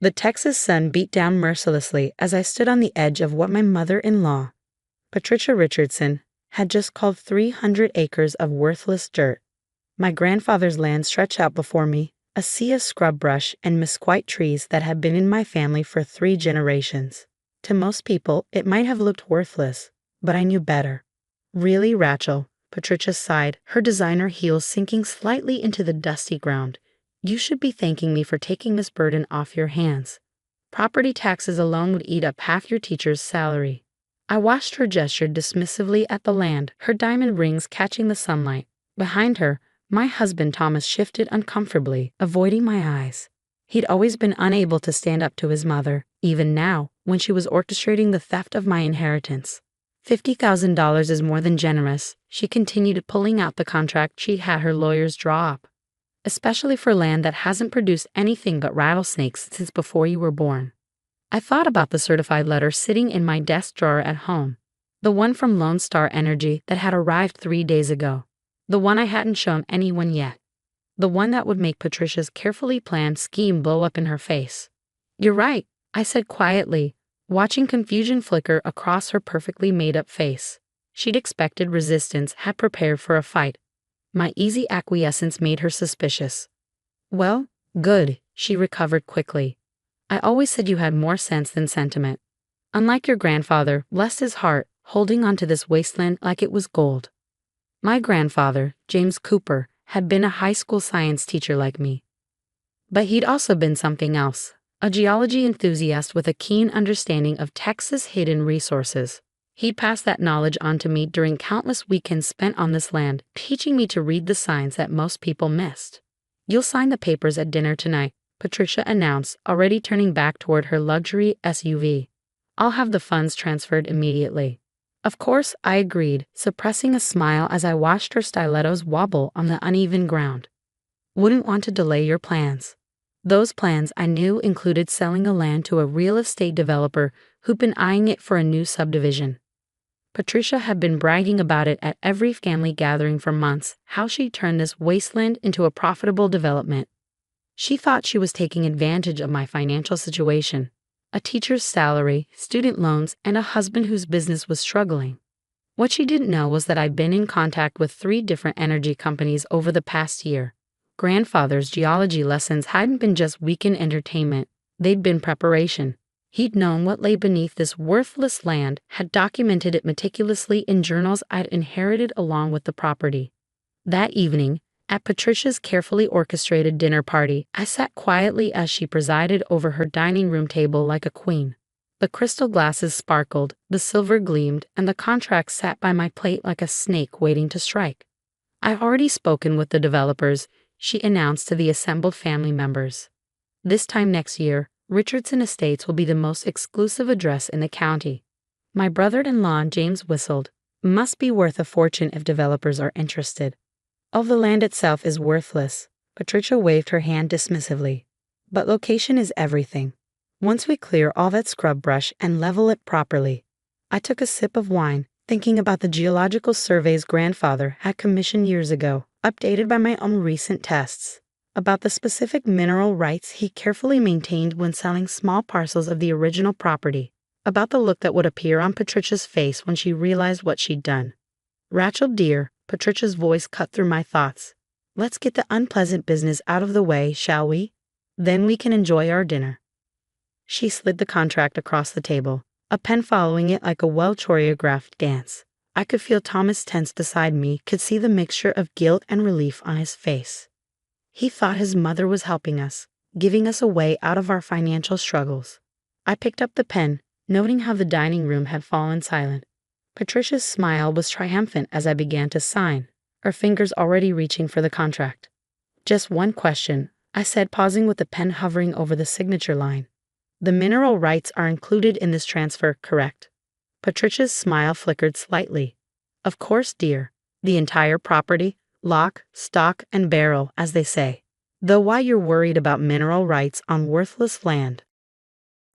The Texas sun beat down mercilessly as I stood on the edge of what my mother-in-law, Patricia Richardson, had just called 300 acres of worthless dirt. My grandfather's land stretched out before me, a sea of scrub brush and mesquite trees that had been in my family for 3 generations. To most people, it might have looked worthless, but I knew better. Really, Rachel, Patricia sighed, her designer heels sinking slightly into the dusty ground. You should be thanking me for taking this burden off your hands. Property taxes alone would eat up half your teacher's salary. I watched her gesture dismissively at the land, her diamond rings catching the sunlight. Behind her, my husband Thomas shifted uncomfortably, avoiding my eyes. He'd always been unable to stand up to his mother, even now, when she was orchestrating the theft of my inheritance. $50,000 is more than generous, she continued, pulling out the contract she'd had her lawyers draw up. Especially for land that hasn't produced anything but rattlesnakes since before you were born. I thought about the certified letter sitting in my desk drawer at home. The one from Lone Star Energy that had arrived 3 days ago. The one I hadn't shown anyone yet. The one that would make Patricia's carefully planned scheme blow up in her face. You're right, I said quietly, watching confusion flicker across her perfectly made-up face. She'd expected resistance, had prepared for a fight. My easy acquiescence made her suspicious. Well, good, she recovered quickly. I always said you had more sense than sentiment. Unlike your grandfather, bless his heart, holding onto this wasteland like it was gold. My grandfather, James Cooper, had been a high school science teacher like me. But he'd also been something else, a geology enthusiast with a keen understanding of Texas' hidden resources. He'd passed that knowledge on to me during countless weekends spent on this land, teaching me to read the signs that most people missed. You'll sign the papers at dinner tonight, Patricia announced, already turning back toward her luxury SUV. I'll have the funds transferred immediately. Of course, I agreed, suppressing a smile as I watched her stilettos wobble on the uneven ground. Wouldn't want to delay your plans. Those plans I knew included selling the land to a real estate developer who'd been eyeing it for a new subdivision. Patricia had been bragging about it at every family gathering for months, how she'd turned this wasteland into a profitable development. She thought she was taking advantage of my financial situation. A teacher's salary, student loans, and a husband whose business was struggling. What she didn't know was that I'd been in contact with 3 different energy companies over the past year. Grandfather's geology lessons hadn't been just weekend entertainment, they'd been preparation. He'd known what lay beneath this worthless land, had documented it meticulously in journals I'd inherited along with the property. That evening, at Patricia's carefully orchestrated dinner party, I sat quietly as she presided over her dining room table like a queen. The crystal glasses sparkled, the silver gleamed, and the contract sat by my plate like a snake waiting to strike. I've already spoken with the developers, she announced to the assembled family members. This time next year, Richardson Estates will be the most exclusive address in the county. My brother-in-law, James, whistled. Must be worth a fortune if developers are interested. All the land itself is worthless, Patricia waved her hand dismissively. But location is everything. Once we clear all that scrub brush and level it properly. I took a sip of wine, thinking about the geological surveys grandfather had commissioned years ago, updated by my own recent tests. About the specific mineral rights he carefully maintained when selling small parcels of the original property. About the look that would appear on Patricia's face when she realized what she'd done. Rachel dear, Patricia's voice cut through my thoughts. Let's get the unpleasant business out of the way, shall we? Then we can enjoy our dinner. She slid the contract across the table, a pen following it like a well-choreographed dance. I could feel Thomas tense beside me, could see the mixture of guilt and relief on his face. He thought his mother was helping us, giving us a way out of our financial struggles. I picked up the pen, noting how the dining room had fallen silent. Patricia's smile was triumphant as I began to sign, her fingers already reaching for the contract. Just one question, I said, pausing with the pen hovering over the signature line. The mineral rights are included in this transfer, correct? Patricia's smile flickered slightly. Of course, dear. The entire property, lock, stock, and barrel, as they say. Though why you're worried about mineral rights on worthless land?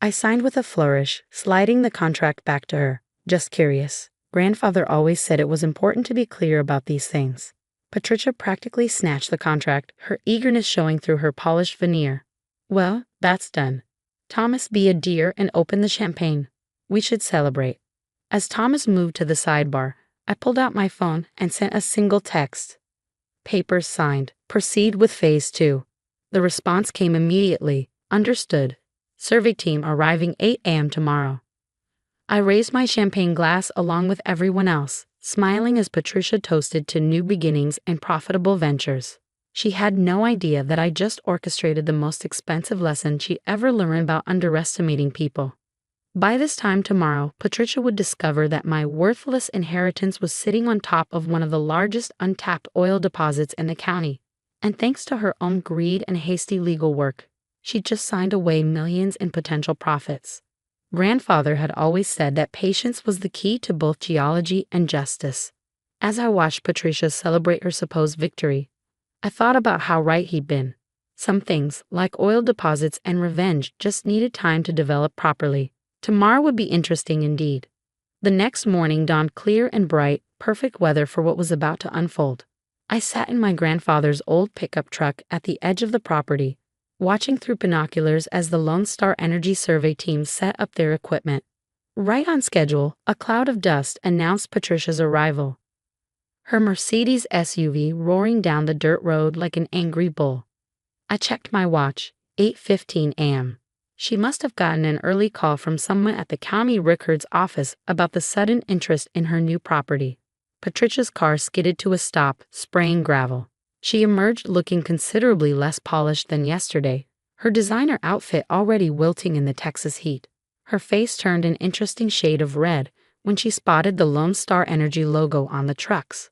I signed with a flourish, sliding the contract back to her. Just curious. Grandfather always said it was important to be clear about these things. Patricia practically snatched the contract, her eagerness showing through her polished veneer. Well, that's done. Thomas, be a dear and open the champagne. We should celebrate. As Thomas moved to the sidebar, I pulled out my phone and sent a single text. Papers signed. Proceed with phase 2. The response came immediately. Understood. Survey team arriving 8 a.m. tomorrow. I raised my champagne glass along with everyone else, smiling as Patricia toasted to new beginnings and profitable ventures. She had no idea that I just orchestrated the most expensive lesson she'd ever learned about underestimating people. By this time tomorrow, Patricia would discover that my worthless inheritance was sitting on top of one of the largest untapped oil deposits in the county. And thanks to her own greed and hasty legal work, she'd just signed away millions in potential profits. Grandfather had always said that patience was the key to both geology and justice. As I watched Patricia celebrate her supposed victory, I thought about how right he'd been. Some things, like oil deposits and revenge, just needed time to develop properly. Tomorrow would be interesting indeed. The next morning dawned clear and bright, perfect weather for what was about to unfold. I sat in my grandfather's old pickup truck at the edge of the property, watching through binoculars as the Lone Star Energy survey team set up their equipment. Right on schedule, a cloud of dust announced Patricia's arrival. Her Mercedes SUV roaring down the dirt road like an angry bull. I checked my watch, 8:15 a.m. She must have gotten an early call from someone at the county record's office about the sudden interest in her new property. Patricia's car skidded to a stop, spraying gravel. She emerged looking considerably less polished than yesterday, her designer outfit already wilting in the Texas heat. Her face turned an interesting shade of red when she spotted the Lone Star Energy logo on the trucks.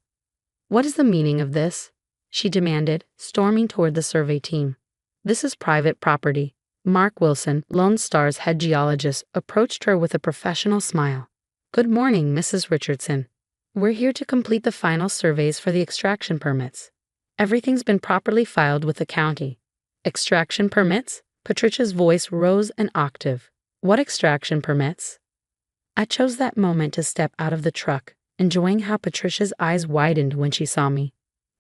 "What is the meaning of this?" she demanded, storming toward the survey team. "This is private property." Mark Wilson, Lone Star's head geologist, approached her with a professional smile. "Good morning, Mrs. Richardson. We're here to complete the final surveys for the extraction permits. Everything's been properly filed with the county." "Extraction permits?" Patricia's voice rose an octave. "What extraction permits?" I chose that moment to step out of the truck, enjoying how Patricia's eyes widened when she saw me.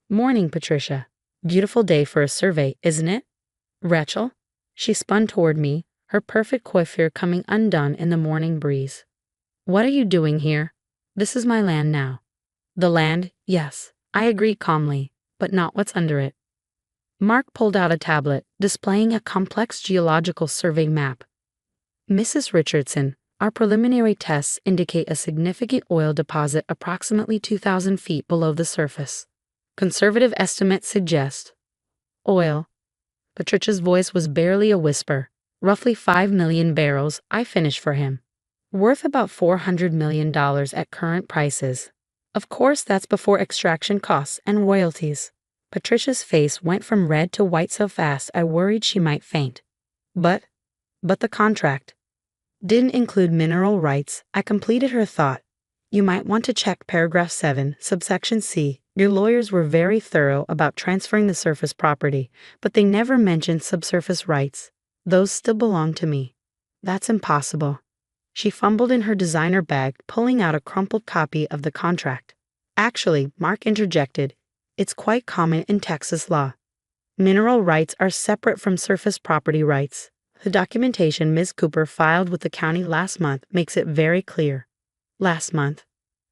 "Morning, Patricia. Beautiful day for a survey, isn't it?" "Rachel?" She spun toward me, her perfect coiffure coming undone in the morning breeze. "What are you doing here?" "This is my land now." "The land, yes," I agreed calmly, "but not what's under it." Mark pulled out a tablet, displaying a complex geological survey map. "Mrs. Richardson, our preliminary tests indicate a significant oil deposit approximately 2,000 feet below the surface. Conservative estimates suggest oil." Patricia's voice was barely a whisper. "Roughly 5 million barrels," I finished for him. "Worth about $400 million at current prices. Of course, that's before extraction costs and royalties." Patricia's face went from red to white so fast I worried she might faint. But the contract didn't include mineral rights." I completed her thought. "You might want to check paragraph 7, subsection C. Your lawyers were very thorough about transferring the surface property, but they never mentioned subsurface rights. Those still belong to me." "That's impossible." She fumbled in her designer bag, pulling out a crumpled copy of the contract. "Actually," Mark interjected, "it's quite common in Texas law. Mineral rights are separate from surface property rights. The documentation Ms. Cooper filed with the county last month makes it very clear." "Last month?"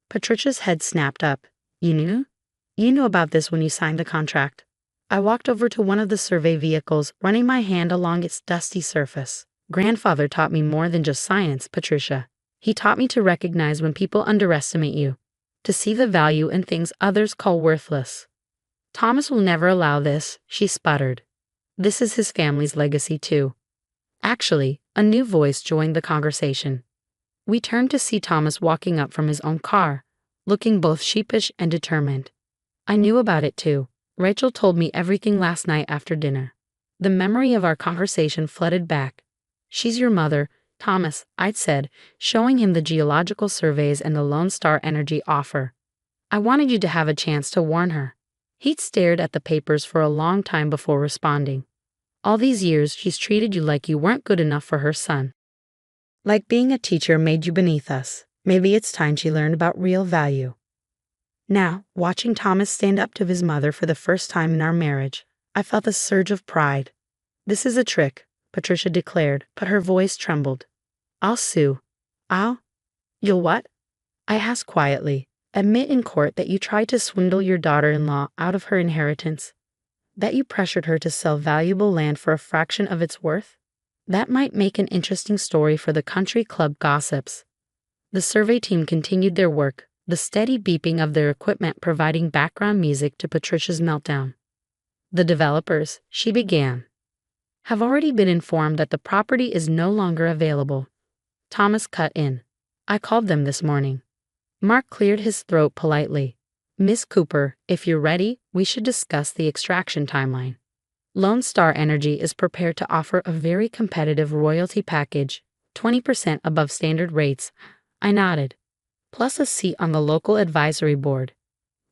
Patricia's head snapped up. "You knew? You knew about this when you signed the contract." I walked over to one of the survey vehicles, running my hand along its dusty surface. "Grandfather taught me more than just science, Patricia. He taught me to recognize when people underestimate you, to see the value in things others call worthless." "Thomas will never allow this," she sputtered. "This is his family's legacy too." Actually, a new voice joined the conversation. We turned to see Thomas walking up from his own car, looking both sheepish and determined. "I knew about it too. Rachel told me everything last night after dinner." The memory of our conversation flooded back. "She's your mother, Thomas," I'd said, showing him the geological surveys and the Lone Star Energy offer. "I wanted you to have a chance to warn her." He'd stared at the papers for a long time before responding. "All these years she's treated you like you weren't good enough for her son. Like being a teacher made you beneath us. Maybe it's time she learned about real value." Now, watching Thomas stand up to his mother for the first time in our marriage, I felt a surge of pride. "This is a trick, Patricia declared, but her voice trembled. I'll sue. You'll what? I asked quietly. Admit in court that you tried to swindle your daughter-in-law out of her inheritance. That you pressured her to sell valuable land for a fraction of its worth? That might make an interesting story for the country club gossips. The survey team continued their work, the steady beeping of their equipment providing background music to Patricia's meltdown. The developers, she began, have already been informed that the property is no longer available. Thomas cut in. I called them this morning. Mark cleared his throat politely. Miss Cooper, if you're ready, we should discuss the extraction timeline. Lone Star Energy is prepared to offer a very competitive royalty package, 20% above standard rates. I nodded. Plus a seat on the local advisory board.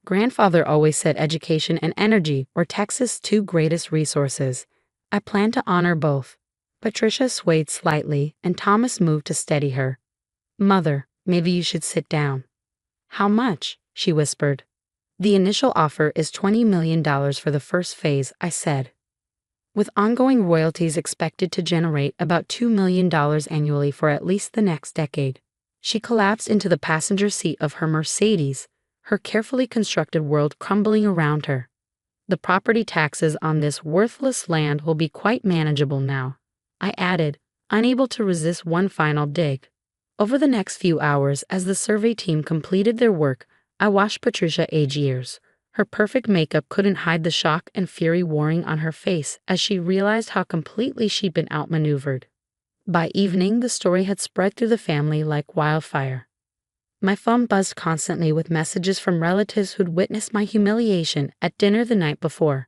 Grandfather always said education and energy were Texas' two greatest resources. I plan to honor both. Patricia swayed slightly, and Thomas moved to steady her. Mother, maybe you should sit down. How much? She whispered. The initial offer is $20 million for the first phase, I said. With ongoing royalties expected to generate about $2 million annually for at least the next decade. She collapsed into the passenger seat of her Mercedes, her carefully constructed world crumbling around her. The property taxes on this worthless land will be quite manageable now, I added, unable to resist one final dig. Over the next few hours, as the survey team completed their work, I watched Patricia age years. Her perfect makeup couldn't hide the shock and fury warring on her face as she realized how completely she'd been outmaneuvered. By evening, the story had spread through the family like wildfire. My phone buzzed constantly with messages from relatives who'd witnessed my humiliation at dinner the night before.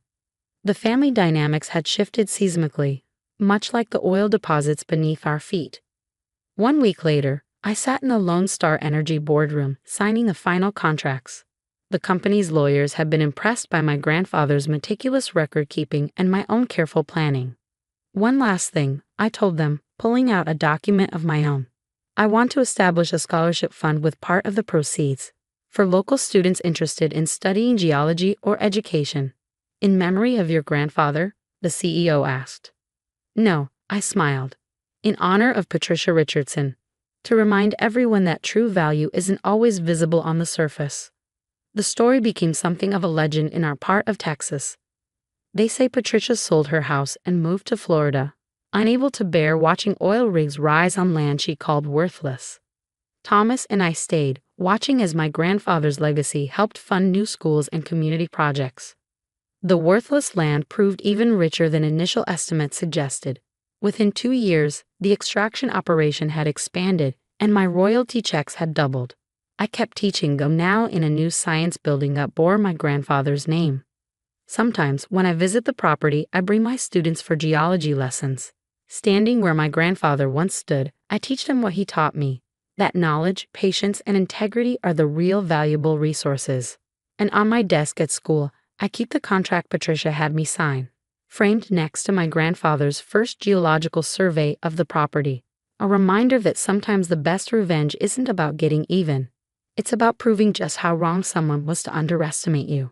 The family dynamics had shifted seismically, much like the oil deposits beneath our feet. 1 week later, I sat in the Lone Star Energy boardroom signing the final contracts. The company's lawyers had been impressed by my grandfather's meticulous record-keeping and my own careful planning. One last thing, I told them, pulling out a document of my own. I want to establish a scholarship fund with part of the proceeds for local students interested in studying geology or education. In memory of your grandfather? The CEO asked. No, I smiled. In honor of Patricia Richardson. To remind everyone that true value isn't always visible on the surface. The story became something of a legend in our part of Texas. They say Patricia sold her house and moved to Florida, unable to bear watching oil rigs rise on land she called worthless. Thomas and I stayed, watching as my grandfather's legacy helped fund new schools and community projects. The worthless land proved even richer than initial estimates suggested. Within 2 years, the extraction operation had expanded, and my royalty checks had doubled. I kept teaching them now in a new science building that bore my grandfather's name. Sometimes, when I visit the property, I bring my students for geology lessons. Standing where my grandfather once stood, I teach them what he taught me, that knowledge, patience, and integrity are the real valuable resources. And on my desk at school, I keep the contract Patricia had me sign, framed next to my grandfather's first geological survey of the property, a reminder that sometimes the best revenge isn't about getting even. It's about proving just how wrong someone was to underestimate you.